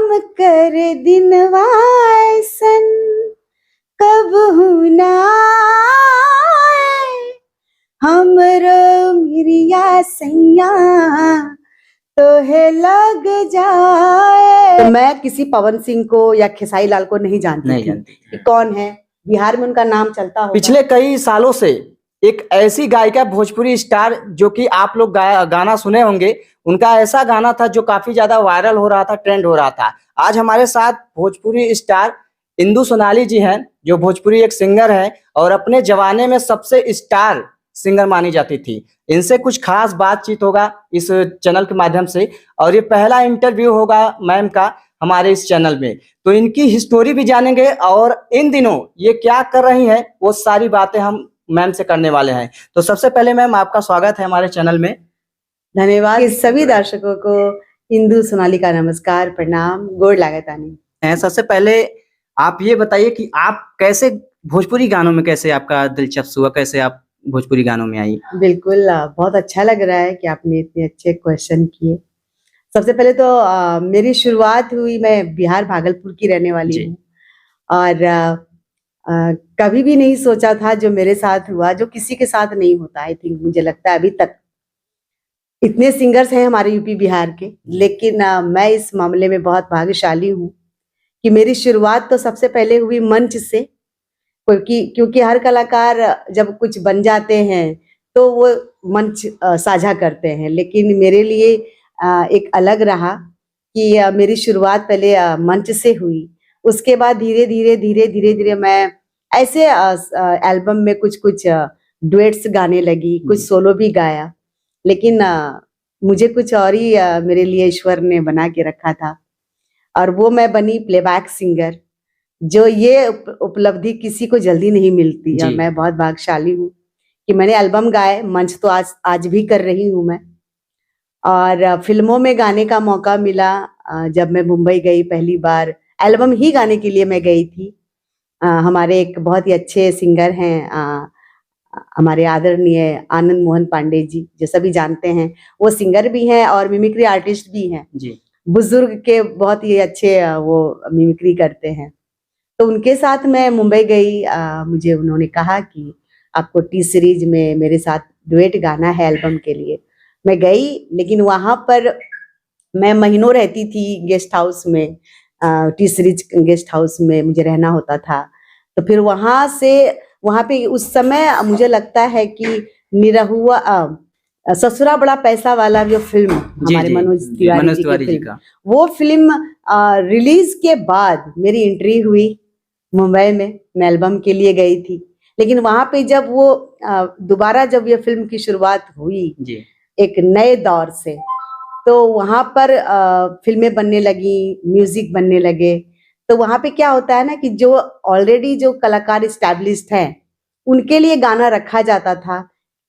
काम कर दिनवा ऐसन कबहू ना आए, हमरो मिरिया सैया तोहे लग जाए। तो मैं किसी पवन सिंह को या खेसारी लाल को नहीं जानती थी कि कौन है। बिहार में उनका नाम चलता होगा। पिछले कई सालों से एक ऐसी गायिका भोजपुरी स्टार जो कि आप लोग गाना सुने होंगे, उनका ऐसा गाना था जो काफी ज्यादा वायरल हो रहा था, ट्रेंड हो रहा था। आज हमारे साथ भोजपुरी स्टार इंदु सोनाली जी हैं, जो भोजपुरी एक सिंगर है और अपने जमाने में सबसे स्टार सिंगर मानी जाती थी। इनसे कुछ खास बातचीत होगा इस चैनल के माध्यम से, और ये पहला इंटरव्यू होगा मैम का हमारे इस चैनल में। तो इनकी हिस्टोरी भी जानेंगे और इन दिनों ये क्या कर रही हैं वो सारी बातें हम मैम से करने वाले हैं। तो सबसे पहले मैम आपका स्वागत है हमारे चैनल में। धन्यवाद। सभी दर्शकों को इंदु सोनाली का नमस्कार, प्रणाम, गोड़ लागत आनी। सबसे पहले आप ये बताइए कि आप कैसे भोजपुरी गानों में कैसे आपका दिलचस्प हुआ, कैसे आप भोजपुरी गानों में आई? बिल्कुल, बहुत अच्छा लग रहा है कि आपने इतने अच्छे क्वेश्चन किए। सबसे पहले तो मेरी शुरुआत हुई, मैं बिहार भागलपुर की रहने वाली हूँ और कभी भी नहीं सोचा था जो मेरे साथ हुआ, जो किसी के साथ नहीं होता। आई थिंक मुझे लगता है अभी तक इतने सिंगर्स हैं हमारे यूपी बिहार के, लेकिन मैं इस मामले में बहुत भाग्यशाली हूँ कि मेरी शुरुआत तो सबसे पहले हुई मंच से। क्योंकि हर कलाकार जब कुछ बन जाते हैं तो वो मंच साझा करते हैं, लेकिन मेरे लिए एक अलग रहा कि मेरी शुरुआत पहले मंच से हुई। उसके बाद धीरे धीरे मैं ऐसे एल्बम में कुछ डुएट्स गाने लगी, कुछ सोलो भी गाया, लेकिन मुझे कुछ और ही मेरे लिए ईश्वर ने बना के रखा था, और वो मैं बनी प्लेबैक सिंगर। जो ये उपलब्धि किसी को जल्दी नहीं मिलती है। मैं बहुत भाग्यशाली हूँ कि मैंने एल्बम गाए, मंच तो आज भी कर रही हूँ मैं। और फिल्मों में गाने का मौका मिला जब मैं मुंबई गई पहली बार, एल्बम ही गाने के लिए मैं गई थी। हमारे एक बहुत ही अच्छे सिंगर हैं, हमारे आदरणीय आनंद मोहन पांडे जी, जो सभी जानते हैं। वो सिंगर भी हैं और मिमिक्री आर्टिस्ट भी हैं। बुजुर्ग के बहुत ही अच्छे वो मिमिक्री करते हैं। तो उनके साथ मैं मुंबई गई। मुझे उन्होंने कहा कि आपको टी सीरीज में मेरे साथ डुएट गाना है एल्बम के लिए। मैं गई, लेकिन वहां पर मैं महीनों रहती थी गेस्ट हाउस में, टी सीरीज गेस्ट हाउस में मुझे रहना होता था। तो फिर वहां पे उस समय मुझे लगता है कि निरहुआ ससुरा बड़ा पैसा वाला जो फिल्म हमारे मनोज तिवारी जी का, वो फिल्म रिलीज के बाद मेरी एंट्री हुई मुंबई में। मैं एल्बम के लिए गई थी, लेकिन वहां पे जब वो दोबारा जब ये फिल्म की शुरुआत हुई एक नए दौर से, तो वहां पर फिल्में बनने लगी, म्यूजिक बनने लगे। तो वहां पे क्या होता है ना कि जो ऑलरेडी जो कलाकार एस्टैब्लिश्ड हैं उनके लिए गाना रखा जाता था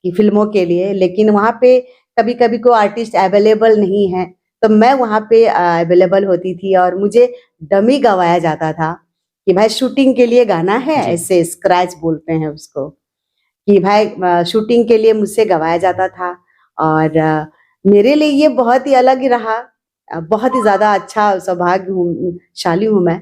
कि फिल्मों के लिए, लेकिन वहां पे कभी कभी कोई आर्टिस्ट अवेलेबल नहीं है, तो मैं वहां पे अवेलेबल होती थी और मुझे डमी गवाया जाता था कि भाई शूटिंग के लिए गाना है, ऐसे स्क्रैच बोलते हैं उसको, कि भाई शूटिंग के लिए मुझसे गवाया जाता था। और मेरे लिए ये बहुत ही अलग रहा, बहुत ही ज्यादा अच्छा सौभाग्यशाली हूँ मैं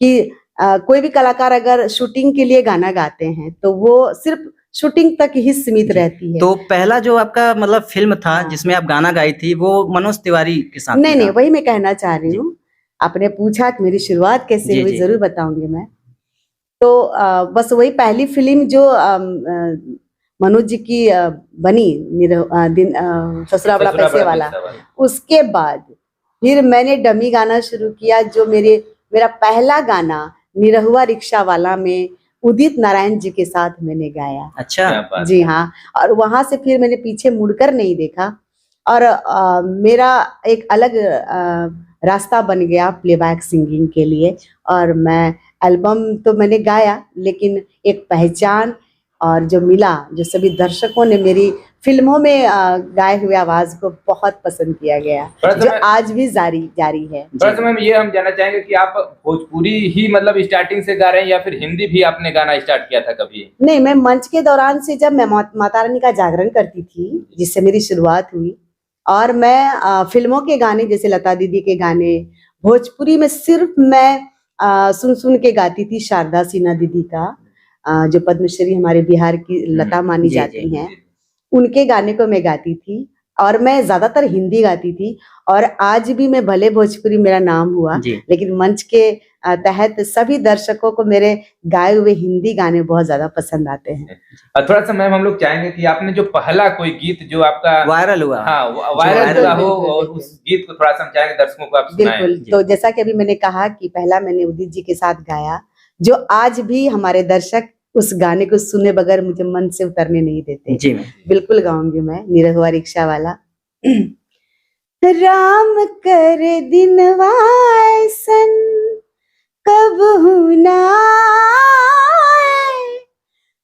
कि कोई भी कलाकार अगर शूटिंग के लिए गाना गाते हैं तो वो सिर्फ शूटिंग तक ही सीमित रहती है। तो पहला जो आपका मतलब फिल्म था जिसमें आप गाना गाई थी वो मनोज तिवारी के साथ? नहीं, वही मैं कहना चाह रही हूँ। आपने पूछा कि मेरी शुरुआत कैसे हुई, जरूर बताऊंगी मैं। तो बस वही पहली फिल्म जो मनोज जी की बनी, ससुरा बड़ा पैसे वाला। उसके बाद फिर मैंने डमी गाना शुरू किया, जो मेरा पहला गाना निरहुआ रिक्शा वाला में उदित नारायण जी के साथ मैंने गाया। अच्छा। जी हाँ। और वहां से फिर मैंने पीछे मुड़कर नहीं देखा, और मेरा एक अलग रास्ता बन गया प्लेबैक सिंगिंग के लिए। और मैं एल्बम तो मैंने गाया, लेकिन एक पहचान और जो मिला, जो सभी दर्शकों ने मेरी फिल्मों में गाए हुए आवाज को बहुत पसंद किया गया, जो आज भी जारी है। मैम ये हम जानना चाहेंगे कि आप भोजपुरी ही मतलब स्टार्टिंग से गा रहे हैं या फिर हिंदी भी आपने गाना स्टार्ट किया था कभी? नहीं, मैं मंच के दौरान से जब मैं माता रानी का जागरण करती थी, जिससे मेरी शुरुआत हुई, और मैं फिल्मों के गाने जैसे लता दीदी के गाने, भोजपुरी में सिर्फ मैं सुन सुन के गाती थी शारदा सिन्हा दीदी का, जो पद्मश्री हमारे बिहार की लता मानी जी, जाती जी, हैं, उनके गाने को मैं गाती थी और मैं ज्यादातर हिंदी गाती थी। और आज भी मैं भले भोजपुरी मेरा नाम हुआ, जी। लेकिन मंच के तहत सभी दर्शकों को मेरे गाए हुए हिंदी गाने बहुत ज्यादा पसंद आते हैं। और थोड़ा सा मैम हम लोग चाहेंगे कि आपने जो पहला कोई गीत जो आपका वायरल हुआ, हाँ वायरल वायरल हुआ हो, बिल्कुल, और बिल्कुल। उस गीत को थोड़ा सा हम चाहेंगे दर्शकों को आप सुनाएं। बिल्कुल, जी। तो जैसा कि अभी मैंने कहा कि पहला मैंने उदित जी के साथ गाया, जो आज भी हमारे दर्शक उस गाने को सुने बगैर मुझे मन से उतरने नहीं देते। जी मैम। बिल्कुल गाऊंगी मैं, निरहुआ रिक्शा वाला। राम कर दिनवा ऐसन कबहू ना आए,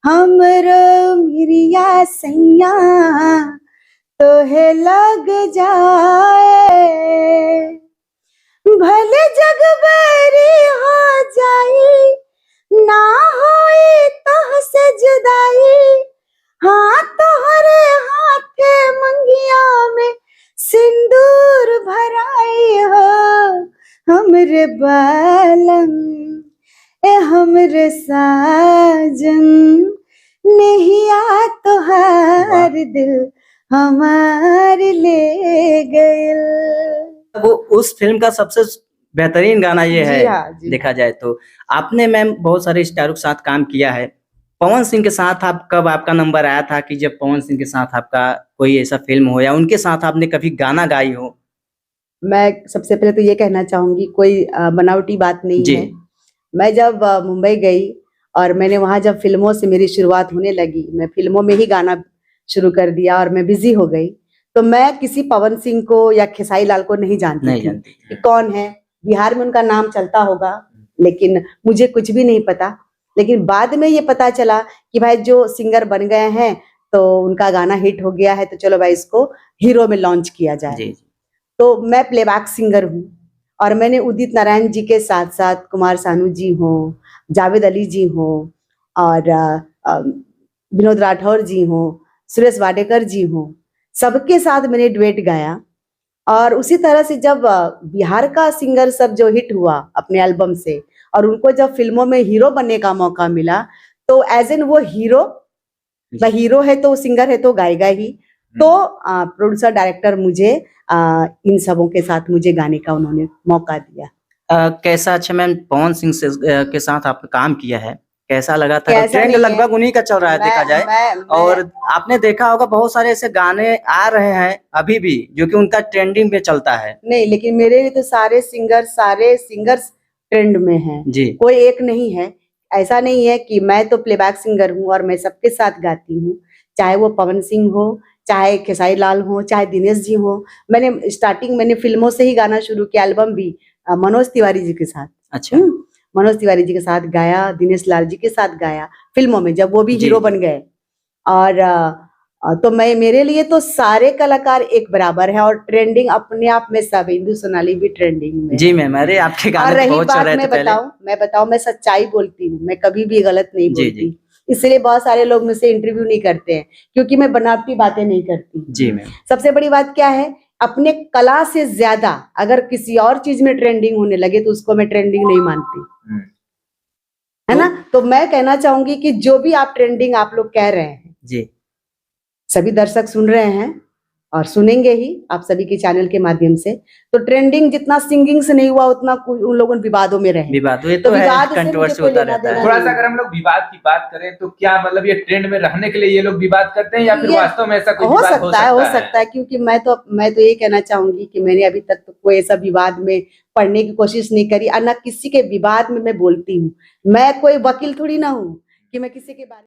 हमरो मिरिया सैया तोहे लग जाए, भले जग बैरी हो जाई, ना होई तोहसे जुदाई, हाँ तोहरे हाथे मंगिया में सिंदूर भराई हो, हमरे बालम ए हमरे साजन, नहिया तोहार दिल हमार ले गइल। वो उस फिल्म का सबसे बेहतरीन गाना ये जी है, हाँ, जी देखा जाए तो। आपने मैम बहुत सारे स्टारों के साथ काम किया है। पवन सिंह के साथ आप कब आपका नंबर आया था कि जब पवन सिंह के साथ आपका कोई ऐसा फिल्म हो या उनके साथ आपने कभी गाना गाई हो? मैं सबसे पहले तो ये कहना चाहूंगी, कोई बनावटी बात नहीं जी। है। मैं जब मुंबई गई और मैंने वहां जब फिल्मों से मेरी शुरुआत होने लगी, मैं फिल्मों में ही गाना शुरू कर दिया और मैं बिजी हो गई, तो मैं किसी पवन सिंह को या खेसारी लाल को नहीं जानती नहीं थी जानती। कि कौन है। बिहार में उनका नाम चलता होगा, लेकिन मुझे कुछ भी नहीं पता। लेकिन बाद में ये पता चला कि भाई जो सिंगर बन गए हैं तो उनका गाना हिट हो गया है, तो चलो भाई इसको हीरो में लॉन्च किया जाए। जी, जी। तो मैं प्लेबैक सिंगर हूँ और मैंने उदित नारायण जी के साथ साथ कुमार सानू जी हो, जावेद अली जी हो, और विनोद राठौर जी हो, सुरेश वाडेकर जी हो, सबके साथ मैंने डुएट गाया। और उसी तरह से जब बिहार का सिंगर सब जो हिट हुआ अपने एल्बम से, और उनको जब फिल्मों में हीरो बनने का मौका मिला, तो एज एन वो हीरो, भाई हीरो है तो सिंगर है तो गाएगा ही। तो प्रोड्यूसर डायरेक्टर मुझे इन सबों के साथ मुझे गाने का उन्होंने मौका दिया। कैसा, अच्छा मैम, पवन सिंह से के साथ आपने काम किया है, कैसा लगा था? कैसा ट्रेंड नहीं है? लगभग उन्हीं का चल रहा है, देखा जाए। और आपने देखा होगा बहुत सारे ऐसे गाने आ रहे हैं अभी भी जो कि उनका ट्रेंडिंग में चलता है। नहीं, लेकिन मेरे लिए तो सारे सिंगर्स ट्रेंड में हैं, जी। कोई एक नहीं है। ऐसा नहीं है कि मैं तो प्लेबैक सिंगर हूँ और मैं सबके साथ गाती हूँ, चाहे वो पवन सिंह हो, चाहे खेसारी लाल हो, चाहे दिनेश जी हो। मैंने फिल्मों से ही गाना शुरू किया, एल्बम भी मनोज तिवारी जी के साथ। अच्छा। मनोज तिवारी जी के साथ गाया, दिनेश लाल जी के साथ गाया फिल्मों में, जब वो भी जी, हीरो जी। बन गए। और तो मेरे लिए तो सारे कलाकार एक बराबर है, और ट्रेंडिंग अपने आप में सब, इंदु सोनाली भी ट्रेंडिंग में जी है। मैम, अरे आपके और गाने तो रही बहुत चल बात, रहे थे पहले। मैं सच्चाई बोलती हूँ, मैं कभी भी गलत नहीं जी, बोलती। इसलिए बहुत सारे लोग मुझसे इंटरव्यू नहीं करते हैं, क्योंकि मैं बनावटी बातें नहीं करती। जी मैम। सबसे बड़ी बात क्या है, अपने कला से ज्यादा अगर किसी और चीज में ट्रेंडिंग होने लगे तो उसको मैं ट्रेंडिंग नहीं मानती, है ना। तो मैं कहना चाहूंगी कि जो भी आप ट्रेंडिंग आप लोग कह रहे हैं, जी। सभी दर्शक सुन रहे हैं और सुनेंगे ही आप सभी के चैनल के माध्यम से। तो ट्रेंडिंग जितना सिंगिंग से नहीं हुआ, उतना उन लोगों विवादों में रहे। विवाद, ये तो तो है, विवाद से मुझे कंट्रोवर्सी कोई होता लेना रहता है। देना थोड़ा नहीं सा है। अगर हम लोग विवाद की बात करें तो क्या मतलब ये ट्रेंड में रहने के लिए ये लोग विवाद करते हैं, या फिर ये वास्तव में ऐसा कोई हो विवाद सकता है, क्योंकि मैं तो ये कहना चाहूंगी कि मैंने अभी तक तो कोई ऐसा विवाद में पढ़ने की कोशिश नहीं करी, और न किसी के विवाद में मैं बोलती हूँ। मैं कोई वकील थोड़ी ना हूँ कि मैं किसी के बारे